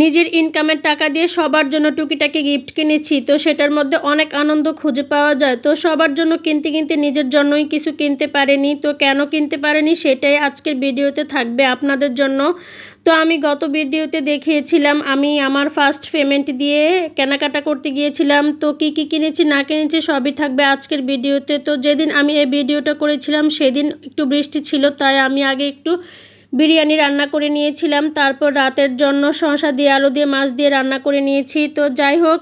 নিজের ইনকামের টাকা দিয়ে সবার জন্য টুকিটাকি গিফট কিনেছি, তো সেটার মধ্যে অনেক আনন্দ খুঁজে পাওয়া যায়। তো সবার জন্য কিনতে কিনতে নিজের জন্যই কিছু কিনতে পারিনি, তো কেন কিনতে পারিনি সেটাই আজকের ভিডিওতে থাকবে আপনাদের জন্য। তো আমি গত ভিডিওতে দেখিয়েছিলাম আমি আমার ফার্স্ট পেমেন্ট দিয়ে কেনাকাটা করতে গিয়েছিলাম, তো কি কি কিনেছি না কিনেছি সবই থাকবে আজকের ভিডিওতে। তো যেদিন আমি এই ভিডিওটা করেছিলাম সেদিন একটু বৃষ্টি ছিল, তাই আমি আগে একটু বিরিয়ানি রান্না করে নিয়েছিলাম, তারপর রাতের জন্য শসা দিয়ে আলু দিয়ে মাছ দিয়ে রান্না করে নিয়েছি। তো যাই হোক,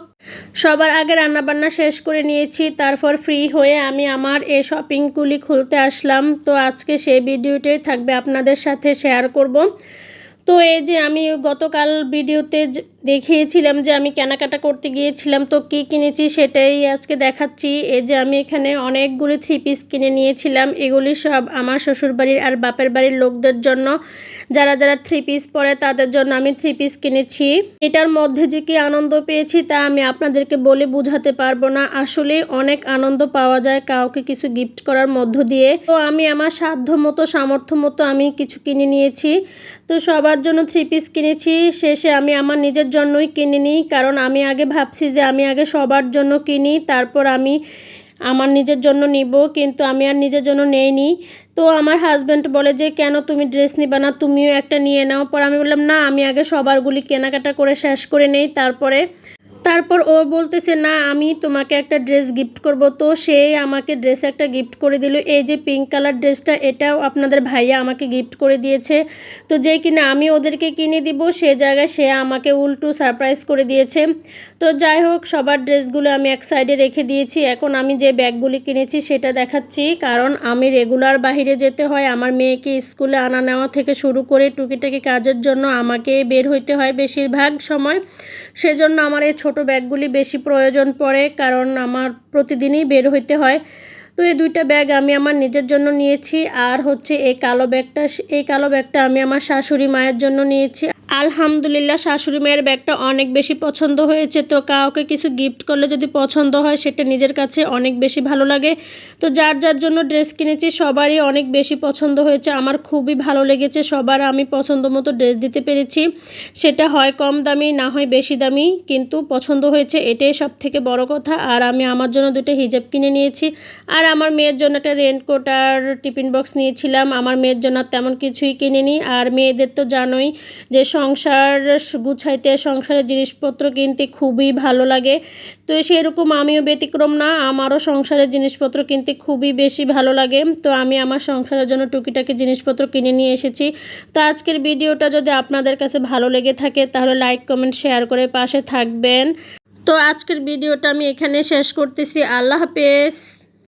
সবার আগে রান্নাবান্না শেষ করে নিয়েছি, তারপর ফ্রি হয়ে আমি আমার এই শপিংগুলি খুলতে আসলাম। তো আজকে সেই ভিডিওটাই থাকবে আপনাদের সাথে শেয়ার করব। তো এই যে আমি গতকাল ভিডিওতে দেখিয়েছিলাম যে আমি কেনাকাটা করতে গিয়েছিলাম, তো কি কিনেছি সেটাই আজকে দেখাচ্ছি। এই যে আমি এখানে অনেকগুলি 3 পিস কিনে নিয়েছিলাম, এগুলি সব আমার শ্বশুরবাড়ির আর বাপের বাড়ির লোকদের জন্য। যারা যারা 3 পিস পরে তাদের জন্য আমি 3 পিস কিনেছি। এটার মধ্যে যে কি আনন্দ পেয়েছি তা আমি আপনাদেরকে বলে বোঝাতে পারবো না। আসলে অনেক আনন্দ পাওয়া যায় কাউকে কিছু গিফট করার মধ্য দিয়ে। তো আমি আমার সাধ্য মতো সামর্থ্য মতো আমি কিছু কিনে নিয়েছি। তো সবার জন্য 3 পিস কিনেছি, শেষে আমি আমার নিজের জন্যই কিনে নিই, কারণ আমি আগে ভাবছি যে আমি আগে সবার জন্য কিনি তারপর আমি আমার নিজের জন্য নিব, কিন্তু আমি আর নিজের জন্য নেইনি। তো আমার হাজব্যান্ড বলে যে কেন তুমি ড্রেস নিবা না, তুমিও একটা নিয়ে নাও। পর আমি বললাম না, আমি আগে সবারগুলি কেনাকাটা করে শেষ করে নেই তারপর ও বলতেছে না আমি তোমাকে একটা ড্রেস গিফট করব। তো সে আমাকে ড্রেস একটা গিফট করে দিল। এই যে পিঙ্ক কালার ড্রেসটা, এটাও আপনাদের ভাইয়া আমাকে গিফট করে দিয়েছে। তো যেই কিনা আমি ওদেরকে কিনে দিব সে জায়গায় সে আমাকে উল্টো সারপ্রাইজ করে দিয়েছে। তো যাই হোক, সবার ড্রেসগুলো আমি এক সাইডে রেখে দিয়েছি। এখন আমি যে ব্যাগগুলি কিনেছি সেটা দেখাচ্ছি, কারণ আমি রেগুলার বাইরে যেতে হয়। আমার মেয়েকে স্কুলে আনা নেওয়া থেকে শুরু করে টুকিটাকি কাজের জন্য আমাকে বের হইতে হয় বেশিরভাগ সময়। সেজন্য আমার এই ছোট ব্যাগগুলি বেশি প্রয়োজন পড়ে, কারণ আমার প্রতিদিনই বের হইতে হয়। তো এই 2টা ব্যাগ আমি আমার নিজের জন্য নিয়েছি, আর হচ্ছে এই কালো ব্যাগটা আমি আমার শাশুড়ি মায়ের জন্য নিয়েছি। আলহামদুলিল্লাহ, শাশুড়ি মায়ের ব্যাগটা অনেক বেশি পছন্দ হয়েছে। তো কাউকে কিছু গিফট করলে যদি পছন্দ হয় সেটা নিজের কাছে অনেক বেশি ভালো লাগে। তো যার যার জন্য ড্রেস কিনেছি সবারই অনেক বেশি পছন্দ হয়েছে, আমার খুবই ভালো লেগেছে। সবার আমি পছন্দ মতো ড্রেস দিতে পেরেছি, সেটা হয় কম দামি না হয় বেশি দামি, কিন্তু পছন্দ হয়েছে, এটাই সব থেকে বড় কথা। আর আমি আমার জন্য 2টা হিজাব কিনে নিয়েছি, আর আমার মেয়ের জন্য একটা রেনকোট আর টিফিন বক্স নিয়েছিলাম। আমার মেয়ের জন্য তেমন কিছুই কিনিনি। আর মেয়েদের তো জানোই যে সংসার গুছাইতে, সংসারের জিনিসপত্র কিনতে খুবই ভালো লাগে। তো সেরকম আমিও ব্যতিক্রম না, আমারও সংসারের জিনিসপত্র কিনতে খুবই বেশি ভালো লাগে। তো আমি আমার সংসারের জন্য টুকিটাকি জিনিসপত্র কিনে নিয়ে এসেছি। তো আজকের ভিডিওটা যদি আপনাদের কাছে ভালো লেগে থাকে তাহলে লাইক কমেন্ট শেয়ার করে পাশে থাকবেন। তো আজকের ভিডিওটা আমি এখানে শেষ করতেছি। আল্লাহ হাফেজ।